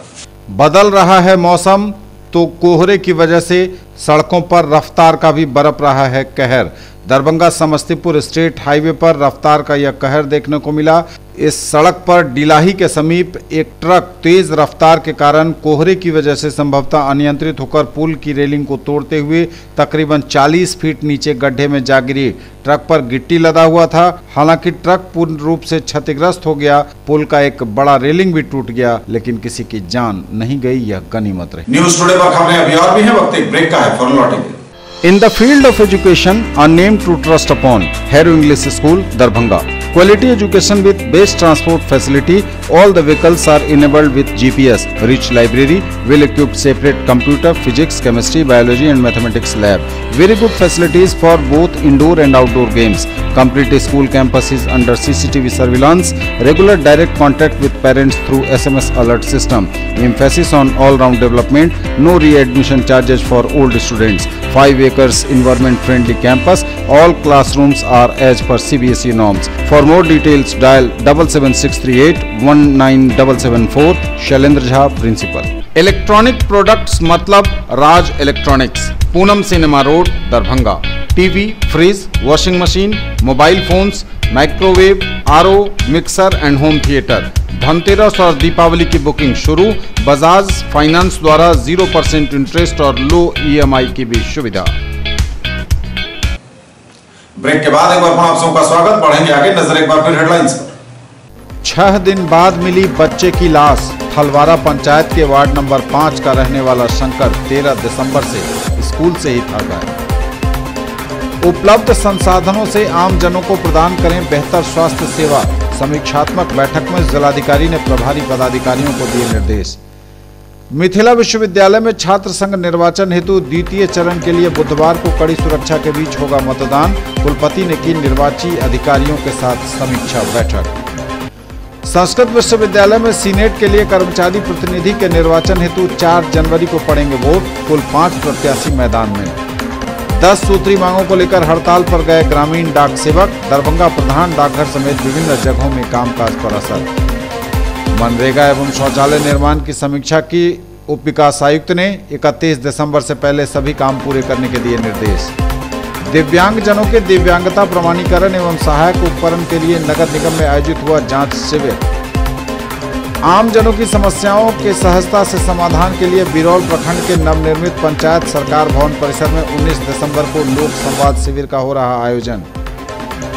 बदल रहा है मौसम तो कोहरे की वजह से सड़कों पर रफ्तार का भी बरप रहा है कहर। दरभंगा समस्तीपुर स्टेट हाईवे पर रफ्तार का यह कहर देखने को मिला। इस सड़क पर डिलाही के समीप एक ट्रक तेज रफ्तार के कारण कोहरे की वजह से संभवतः अनियंत्रित होकर पुल की रेलिंग को तोड़ते हुए तकरीबन 40 फीट नीचे गड्ढे में जा गिरी। ट्रक पर गिट्टी लदा हुआ था। हालांकि ट्रक पूर्ण रूप से क्षतिग्रस्त हो गया। पुल का एक बड़ा रेलिंग भी टूट गया, लेकिन किसी की जान नहीं गई, यह गनीमत रही। न्यूज टुडे पर खबरें अभी और भी हैं, वक्त एक ब्रेक का है, फौरन लौटेंगे। In the field of education, a name to trust upon, Hero English School, Darbhanga. Quality education with best transport facility. All the vehicles are enabled with GPS. Rich library, well-equipped separate computer, physics, chemistry, biology and mathematics lab. Very good facilities for both indoor and outdoor games. Complete school campus is under CCTV surveillance. Regular direct contact with parents through SMS alert system. Emphasis on all-round development. No readmission charges for old students. 5 acres environment-friendly campus. All classrooms are as per CBSE norms. For more details, dial 77638 19774. Shailendra Jha, principal. Electronic products मतलब Raj electronics, Poonam cinema road, Darbhanga. TV, fridge, washing machine, mobile phones, microwave, RO, mixer and home theatre. Dhanteras और दीपावली की booking शुरू। Bajaj finance द्वारा 0% interest और लो EMI की भी सुविधा। Break के बाद एक बार पुनः आप सबका स्वागत। बढ़ेंगे आगे, नजर एक बार फिर हेडलाइंस पर। 6 दिन बाद मिली बच्चे की लाश। थलवारा पंचायत के वार्ड नंबर 5 का रहने वाला शंकर 13 दिसंबर से स्कूल से ही था गायब। उपलब्ध संसाधनों से आम जनों को प्रदान करें बेहतर स्वास्थ्य सेवा। समीक्षात्मक बैठक में जिलाधिकारी ने प्रभारी पदाधिकारियों को दिए निर्देश। मिथिला विश्वविद्यालय में छात्र संघ निर्वाचन हेतु द्वितीय चरण के लिए बुधवार को कड़ी सुरक्षा के बीच होगा मतदान। कुलपति ने की निर्वाची अधिकारियों के साथ समीक्षा बैठक। संस्कृत विश्वविद्यालय में सीनेट के लिए कर्मचारी प्रतिनिधि के निर्वाचन हेतु 4 जनवरी को पड़ेंगे वोट। कुल 5 प्रत्याशी मैदान में। 10 सूत्री मांगों को लेकर हड़ताल पर गए ग्रामीण डाक सेवक। दरभंगा प्रधान डाकघर समेत विभिन्न जगहों में कामकाज पर असर। मनरेगा एवं शौचालय निर्माण की समीक्षा की उप विकास आयुक्त ने। 31 दिसंबर से पहले सभी काम पूरे करने के दिए निर्देश। दिव्यांग जनों के दिव्यांगता प्रमाणीकरण एवं सहायक उपकरण के लिए नगर निगम में आयोजित हुआ जांच शिविर। आम जनों की समस्याओं के सहजता से समाधान के लिए बिरौल प्रखंड के नवनिर्मित पंचायत सरकार भवन परिसर में 19 दिसंबर को लोक संवाद शिविर का हो रहा आयोजन।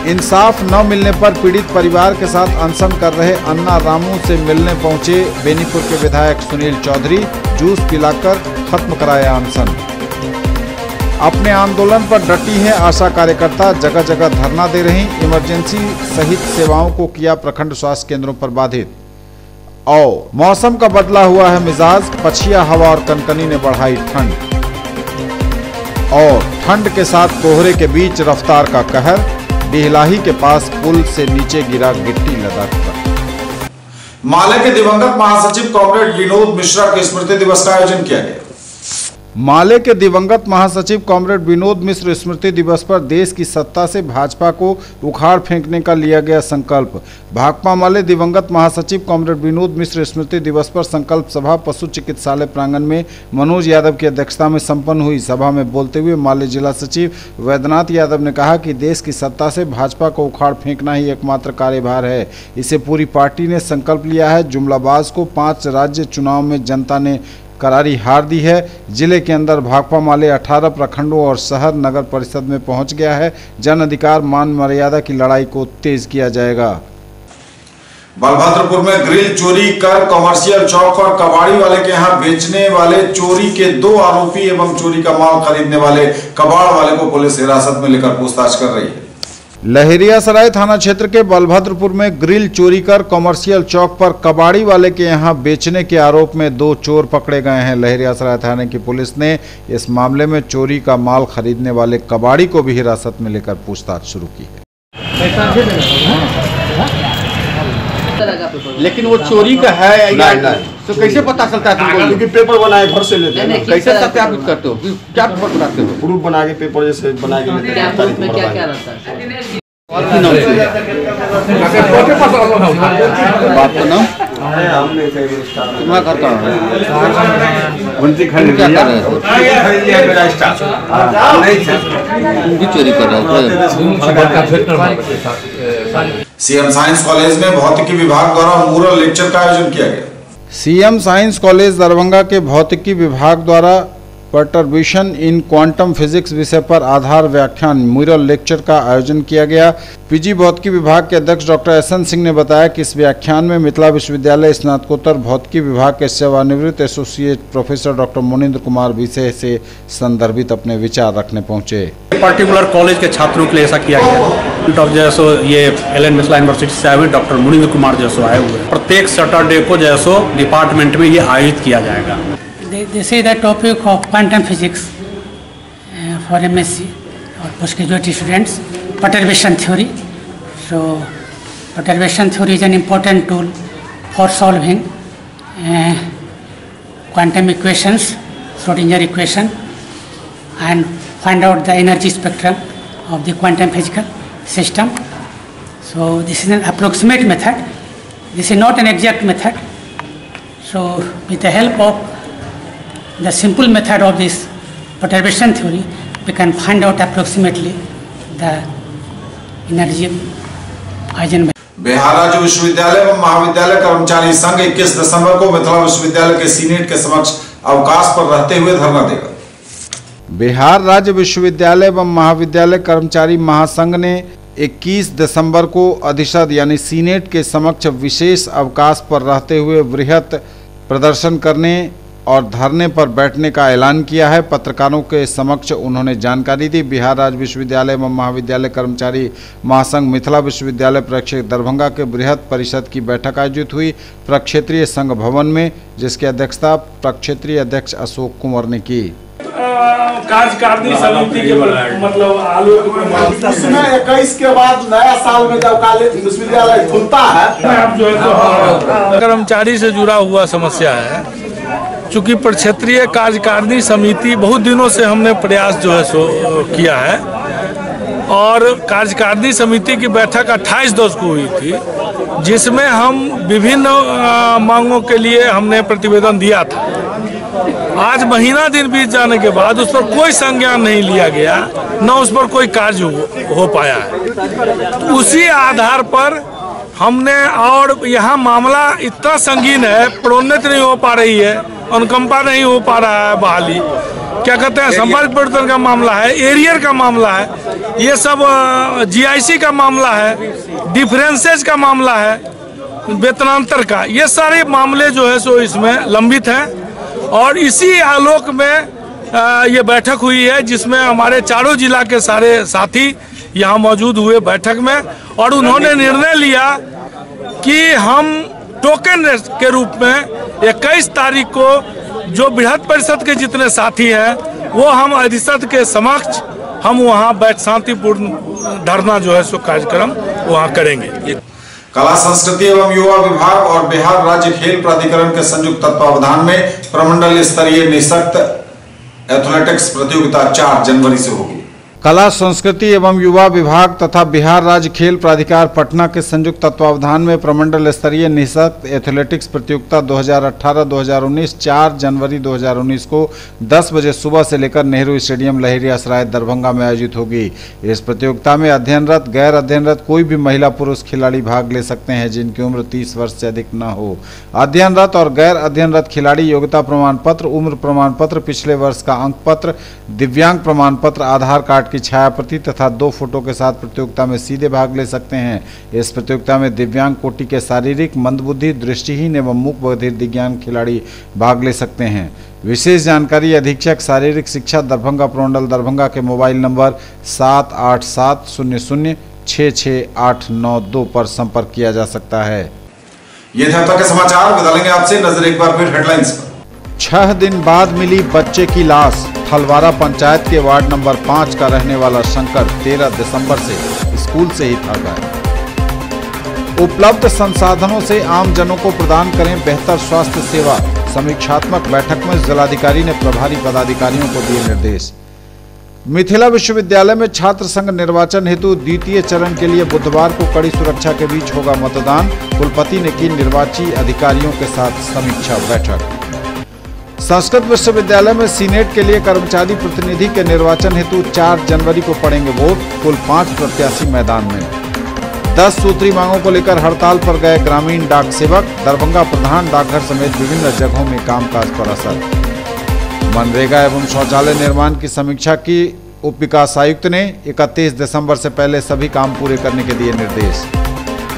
इंसाफ न मिलने पर पीड़ित परिवार के साथ अनशन कर रहे अन्ना रामू से मिलने पहुंचे बेनीपुर के विधायक सुनील चौधरी। जूस पिलाकर खत्म कराया अनशन। अपने आंदोलन पर डटी है आशा कार्यकर्ता, जगह जगह धरना दे रही। इमरजेंसी सहित सेवाओं को किया प्रखंड स्वास्थ्य केंद्रों पर बाधित। मौसम का बदला हुआ है मिजाज। पछिया हवा और कनकनी ने बढ़ाई ठंड। और ठंड के साथ कोहरे के बीच रफ्तार का कहर। डिहलाही के पास पुल से नीचे गिरा गिट्टी लदा ट्रक। माले के दिवंगत महासचिव कॉमरेड विनोद मिश्रा के स्मृति दिवस का आयोजन किया गया। माले के दिवंगत महासचिव कॉमरेड विनोद मिश्र स्मृति दिवस पर देश की सत्ता से भाजपा को उखाड़ फेंकने का लिया गया संकल्प। भाकपा माले दिवंगत महासचिव कॉमरेड विनोद मिश्र स्मृति दिवस पर संकल्प सभा पशु चिकित्सालय प्रांगण में मनोज यादव की अध्यक्षता में संपन्न हुई। सभा में बोलते हुए माले जिला सचिव वैद्यनाथ यादव ने कहा कि देश की सत्ता से भाजपा को उखाड़ फेंकना ही एकमात्र कार्यभार है। इसे पूरी पार्टी ने संकल्प लिया है। जुमलाबाज को 5 राज्य चुनाव में जनता ने करारी हार दी है। जिले के अंदर भाकपा माले 18 प्रखंडों और शहर नगर परिषद में पहुंच गया है। जन अधिकार मान मर्यादा की लड़ाई को तेज किया जाएगा। बलभद्रपुर में ग्रिल चोरी कर कमर्शियल चौक और कबाड़ी वाले के यहां बेचने वाले चोरी के 2 आरोपी एवं चोरी का माल खरीदने वाले कबाड़ वाले को पुलिस हिरासत में लेकर पूछताछ कर रही है। लहेरियासराय थाना क्षेत्र के बलभद्रपुर में ग्रिल चोरी कर कमर्शियल चौक पर कबाड़ी वाले के यहां बेचने के आरोप में 2 चोर पकड़े गए हैं। लहेरियासराय थाने की पुलिस ने इस मामले में चोरी का माल खरीदने वाले कबाड़ी को भी हिरासत में लेकर पूछताछ शुरू की है। लेकिन वो चोरी का है या तो कैसे पता चलता है तुमको? क्योंकि पेपर बनाए घर से लेते हैं। कैसे सत्यापित करते हो? क्या पेपर बनाते हो? प्रूफ बना के पेपर जैसे बना के लेते हैं। प्रूफ में क्या क्या रहता है? बाप का नाम? तुम्हारा घर कहाँ है? क्या कर रहे थे? तुम भी चोरी कर रहे थे? सीएम साइंस कॉलेज में भौतिकी विभाग द्वारा मूरल लेक्चर का आयोजन किया गया। सीएम साइंस कॉलेज दरभंगा के भौतिकी विभाग द्वारा परटर्बेशन इन क्वांटम फिजिक्स विषय पर आधार व्याख्यान म्यूरल लेक्चर का आयोजन किया गया। पीजी भौतिकी विभाग के अध्यक्ष डॉक्टर एस.एन. सिंह ने बताया कि इस व्याख्यान में मिथिला विश्वविद्यालय स्नातकोत्तर भौतिकी विभाग के सेवानिवृत्त एसोसिएट प्रोफेसर डॉक्टर मुनीन्द्र कुमार विषय से संदर्भित अपने विचार रखने पहुंचे। पर्टिकुलर कॉलेज के छात्रों के लिए ऐसा किया गया। जैसो ये एल.एन. मिथिला यूनिवर्सिटी से आए हुए डॉक्टर मुनीन्द्र कुमार जैसो आए हुए, प्रत्येक सैटरडे को जैसो डिपार्टमेंट में ये आयोजित किया जाएगा। This is the topic of quantum physics for MSc or postgraduate students, perturbation theory. So, perturbation theory is an important tool for solving quantum equations, Schrodinger equation, and find out the energy spectrum of the quantum physical system. So, this is an approximate method. This is not an exact method. So, with the help of the simple method of this perturbation theory, we can find out approximately the energy Heisenberg. Bihar राज्य विश्वविद्यालय एवं महाविद्यालय कर्मचारी संघ 21 दिसंबर को मिथिला विश्वविद्यालय के senate के समक्ष अवकाश पर रहते हुए धरना देगा। बिहार राज्य विश्वविद्यालय एवं महाविद्यालय कर्मचारी महासंघ ने 21 दिसंबर को अधिसद यानी सीनेट के समक्ष विशेष अवकाश पर रहते हुए वृहत प्रदर्शन करने और धरने पर बैठने का ऐलान किया है। पत्रकारों के समक्ष उन्होंने जानकारी दी। बिहार राज्य विश्वविद्यालय एवं महाविद्यालय कर्मचारी महासंघ मिथिला विश्वविद्यालय प्रक्षेत्र दरभंगा के बृहत परिषद की बैठक आयोजित हुई प्रक्षेत्रीय संघ भवन में, जिसकी अध्यक्षता प्रक्षेत्रीय अध्यक्ष अशोक कुंवर ने की। कार्यकारिणी समिति के मतलब आलोक इसमें 21 के बाद नया साल में जब कॉलेज विश्वविद्यालय खुलता है, आप जो है कर्मचारी से जुड़ा हुआ समस्या है। चूँकि प्रक्षेत्रीय कार्यकारिणी समिति बहुत दिनों से हमने प्रयास जो है सो किया है और कार्यकारिणी समिति की बैठक 28/10 को हुई थी, जिसमें हम विभिन्न मांगों के लिए हमने प्रतिवेदन दिया था। आज महीना दिन बीत जाने के बाद उस पर कोई संज्ञान नहीं लिया गया, न उस पर कोई कार्य हो पाया है। उसी आधार पर हमने, और यहाँ मामला इतना संगीन है, प्रोन्नति नहीं हो पा रही है, अनुकंपा नहीं हो पा रहा है, बहाली क्या कहते हैं, संपर्क परिवर्तन का मामला है, एरियर का मामला है, ये सब जीआईसी का मामला है, डिफरेंसेज का मामला है, वेतनांतर का, ये सारे मामले जो है सो इसमें लंबित हैं। और इसी आलोक में ये बैठक हुई है, जिसमें हमारे चारों जिला के सारे साथी यहाँ मौजूद हुए बैठक में, और उन्होंने निर्णय लिया कि हम टोकन के रूप में 21 तारीख को जो बृहद परिषद के जितने साथी हैं वो हम अधिसद के समक्ष हम वहाँ बैठ शांतिपूर्ण धरना जो है सो कार्यक्रम वहाँ करेंगे। कला संस्कृति एवं युवा विभाग और बिहार राज्य खेल प्राधिकरण के संयुक्त तत्वावधान में प्रमंडल स्तरीय निःशक्त एथलेटिक्स प्रतियोगिता 4 जनवरी से होगी। कला संस्कृति एवं युवा विभाग तथा बिहार राज्य खेल प्राधिकार पटना के संयुक्त तत्वावधान में प्रमंडल स्तरीय निःशक्त एथलेटिक्स प्रतियोगिता 2018-2019 4 जनवरी 2019 को 10 बजे सुबह से लेकर नेहरू स्टेडियम लहेरियासराय दरभंगा में आयोजित होगी। इस प्रतियोगिता में अध्ययनरत गैर अध्ययनरत कोई भी महिला पुरुष खिलाड़ी भाग ले सकते हैं जिनकी उम्र 30 वर्ष से अधिक न हो। अध्ययनरत और गैर अध्ययनरत खिलाड़ी योग्यता प्रमाण पत्र, उम्र प्रमाण पत्र, पिछले वर्ष का अंक पत्र, दिव्यांग प्रमाण पत्र, आधार कार्ड की छाया प्रति तथा 2 फोटो के साथ प्रतियोगिता में सीधे भाग ले सकते हैं। इस प्रतियोगिता में दिव्यांग कोटि के शारीरिक, मंदबुद्धि, दृष्टिहीन एवं मूक बधिर दिव्यांग खिलाड़ी भाग ले सकते हैं। विशेष जानकारी अधीक्षक शारीरिक शिक्षा दरभंगा प्रमंडल दरभंगा के मोबाइल नंबर 7870066892 पर संपर्क किया जा सकता है। ये थे अब तक के समाचार। विदा लेंगे आपसे, नजर एक बार फिर हेडलाइंस पर। 6 दिन बाद मिली बच्चे की लाश। थलवारा पंचायत के वार्ड नंबर 5 का रहने वाला शंकर 13 दिसंबर से स्कूल से ही था गायब। उपलब्ध संसाधनों से आम जनों को प्रदान करें बेहतर स्वास्थ्य सेवा। समीक्षात्मक बैठक में जिलाधिकारी ने प्रभारी पदाधिकारियों को दिए निर्देश। मिथिला विश्वविद्यालय में छात्र संघ निर्वाचन हेतु द्वितीय चरण के लिए बुधवार को कड़ी सुरक्षा के बीच होगा मतदान। कुलपति ने की निर्वाची अधिकारियों के साथ समीक्षा बैठक। संस्कृत विश्वविद्यालय में सीनेट के लिए कर्मचारी प्रतिनिधि के निर्वाचन हेतु 4 जनवरी को पड़ेंगे वोट। कुल 5 प्रत्याशी मैदान में। 10 सूत्री मांगों को लेकर हड़ताल पर गए ग्रामीण डाक सेवक। दरभंगा प्रधान डाकघर समेत विभिन्न जगहों में कामकाज पर असर। मनरेगा एवं शौचालय निर्माण की समीक्षा की उप विकास आयुक्त ने 31 दिसंबर से पहले सभी काम पूरे करने के दिए निर्देश।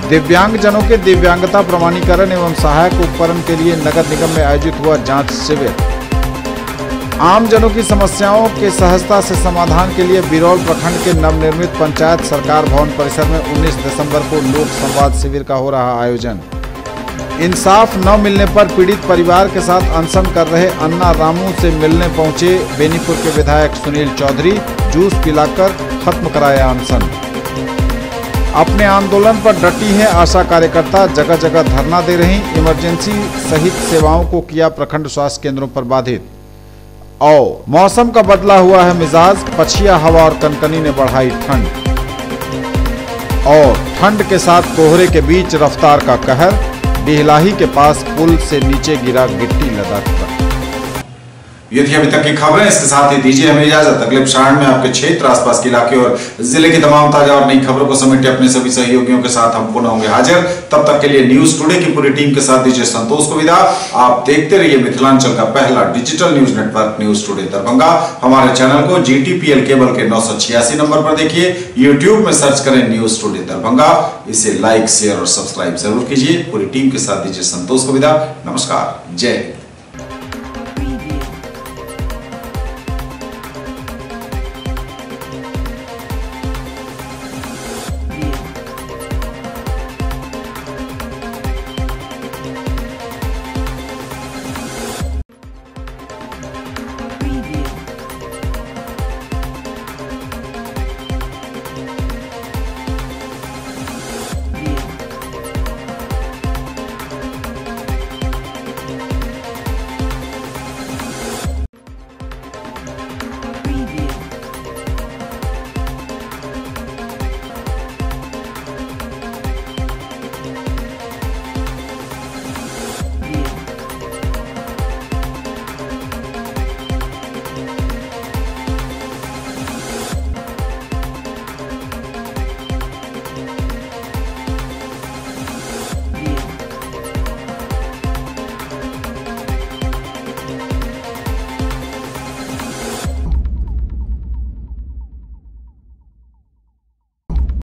दिव्यांगजनों के दिव्यांगता प्रमाणीकरण एवं सहायक उपकरण के लिए नगर निगम में आयोजित हुआ जांच शिविर। आम जनों की समस्याओं के सहजता से समाधान के लिए बिरौल प्रखंड के नवनिर्मित पंचायत सरकार भवन परिसर में 19 दिसंबर को लोक संवाद शिविर का हो रहा आयोजन। इंसाफ न मिलने पर पीड़ित परिवार के साथ अनशन कर रहे अन्ना रामू से मिलने पहुंचे बेनीपुर के विधायक सुनील चौधरी, जूस पिलाकर खत्म कराया अनशन। अपने आंदोलन पर डटी है आशा कार्यकर्ता, जगह जगह धरना दे रही। इमरजेंसी सहित सेवाओं को किया प्रखंड स्वास्थ्य केंद्रों पर बाधित। और मौसम का बदला हुआ है मिजाज, पछिया हवा और कनकनी ने बढ़ाई ठंड। और ठंड के साथ कोहरे के बीच रफ्तार का कहर, बिहलाही के पास पुल से नीचे गिरा गिट्टी लदा ट्रक। ये थी अभी तक की खबरें। इसके साथ ही दीजिए हमें इजाजत। अगले प्रसारण में आपके क्षेत्र, आसपास के इलाके और जिले की तमाम ताजा और नई खबरों को समेटे अपने सभी सहयोगियों के साथ हम पुनः होंगे हाजिर। तब तक के लिए न्यूज टुडे की पूरी टीम के साथ दीजिए संतोष को विदा। आप देखते रहिए मिथिलांचल का पहला digital news network news today Darbhanga. हमारे चैनल को GTPL केबल के 986 नंबर पर देखिए। यूट्यूब में सर्च करें न्यूज टुडे दरभंगा। इसे लाइक, शेयर और सब्सक्राइब जरूर कीजिए। पूरी टीम के साथ दीजिए संतोष को विदा। नमस्कार, जय हिंद।